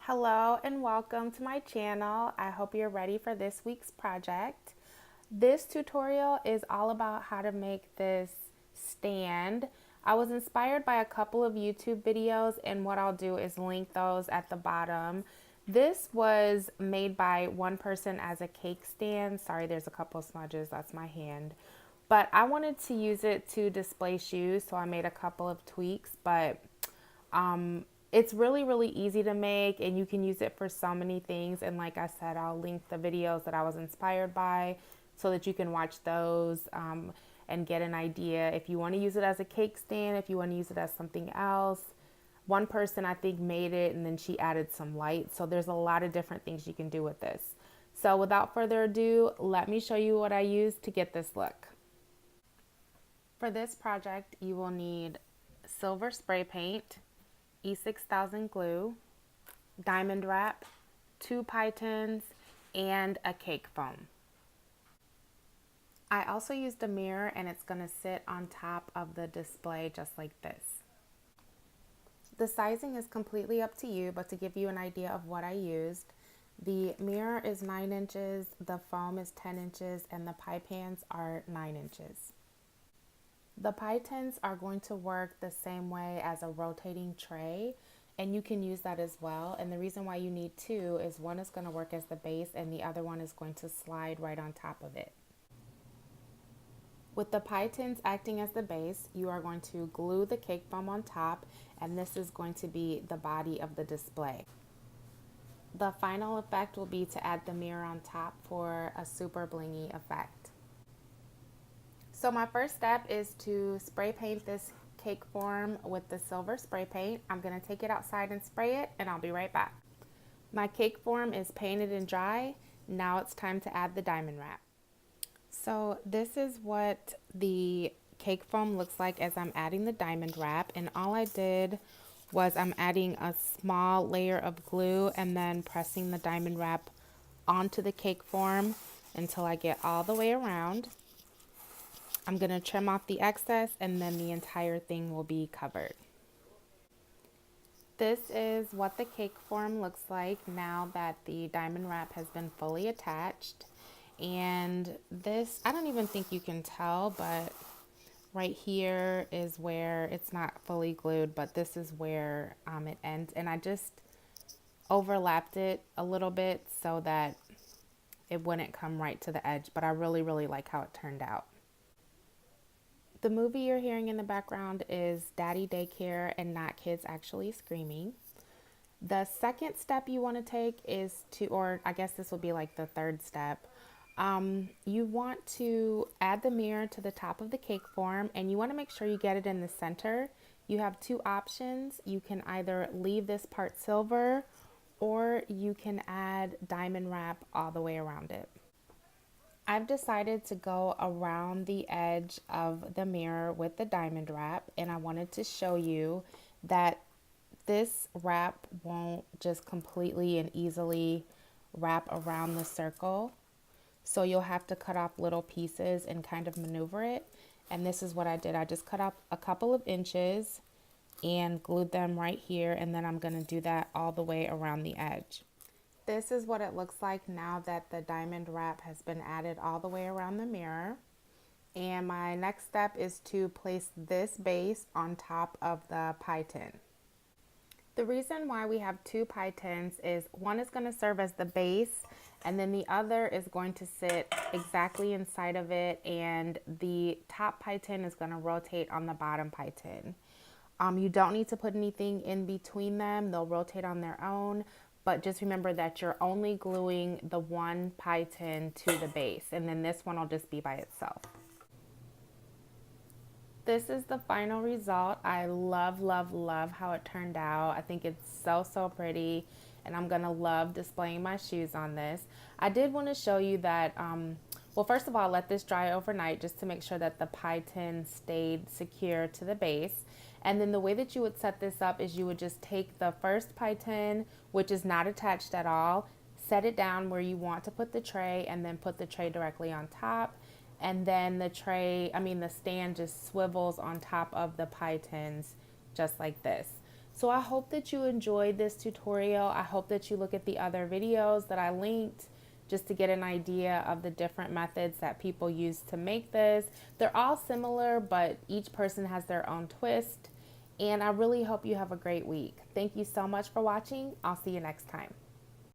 Hello and welcome to my channel. I hope you're ready for this week's project. This tutorial is all about how to make this stand. I was inspired by a couple of YouTube videos, and what I'll do is link those at the bottom. This was made by one person as a cake stand. Sorry, there's a couple of smudges, that's my hand. But I wanted to use it to display shoes, so I made a couple of tweaks, but it's really easy to make, and you can use it for so many things. And like I said, I'll link the videos that I was inspired by so that you can watch those and get an idea if you want to use it as a cake stand, if you want to use it as something else. One person I think made it and then she added some light, so there's a lot of different things you can do with this. So without further ado, let me show you what I used to get this look. For this project, you will need silver spray paint, E6000 glue, diamond wrap, 2 pie tins, and a cake foam. I also used a mirror, and it's going to sit on top of the display just like this. The sizing is completely up to you, but to give you an idea of what I used, the mirror is 9 inches, the foam is 10 inches, and the pie pans are 9 inches. The pie tins are going to work the same way as a rotating tray, and you can use that as well. And the reason why you need 2 is one is going to work as the base and the other one is going to slide right on top of it. With the pie tins acting as the base, you are going to glue the cake foam on top, and this is going to be the body of the display. The final effect will be to add the mirror on top for a super blingy effect. So my first step is to spray paint this cake form with the silver spray paint. I'm going to take it outside and spray it, and I'll be right back. My cake form is painted and dry. Now it's time to add the diamond wrap. So this is what the cake foam looks like as I'm adding the diamond wrap, and all I did was I'm adding a small layer of glue and then pressing the diamond wrap onto the cake form until I get all the way around. I'm going to trim off the excess, and then the entire thing will be covered. This is what the cake form looks like now that the diamond wrap has been fully attached. And this, I don't even think you can tell, but right here is where it's not fully glued, but this is where it ends. And I just overlapped it a little bit so that it wouldn't come right to the edge, but I really like how it turned out. The movie you're hearing in the background is Daddy Daycare and not kids actually screaming. The second step you want to take is to, or I guess this will be like the third step, you want to add the mirror to the top of the cake form, and you want to make sure you get it in the center. You have 2 options. You can either leave this part silver, or you can add diamond wrap all the way around it. I've decided to go around the edge of the mirror with the diamond wrap, and I wanted to show you that this wrap won't just completely and easily wrap around the circle. So you'll have to cut off little pieces and kind of maneuver it. And this is what I did. I just cut off a couple of inches and glued them right here, and then I'm going to do that all the way around the edge. This is what it looks like now that the diamond wrap has been added all the way around the mirror. And my next step is to place this base on top of the pie tin. The reason why we have 2 pie tins is one is going to serve as the base, and then the other is going to sit exactly inside of it, and the top pie tin is going to rotate on the bottom pie tin. You don't need to put anything in between them. They'll rotate on their own. But just remember that you're only gluing the one pie tin to the base, and then this one will just be by itself. This is the final result. I love how it turned out. I think it's so pretty, and I'm gonna love displaying my shoes on this. I did want to show you that, well, first of all, let this dry overnight just to make sure that the pie tin stayed secure to the base. And then the way that you would set this up is you would just take the first pie tin, which is not attached at all, set it down where you want to put the tray, and then put the tray directly on top. And then the stand just swivels on top of the pie tins just like this. So I hope that you enjoyed this tutorial. I hope that you look at the other videos that I linked just to get an idea of the different methods that people use to make this. They're all similar, but each person has their own twist. And I really hope you have a great week. Thank you so much for watching. I'll see you next time.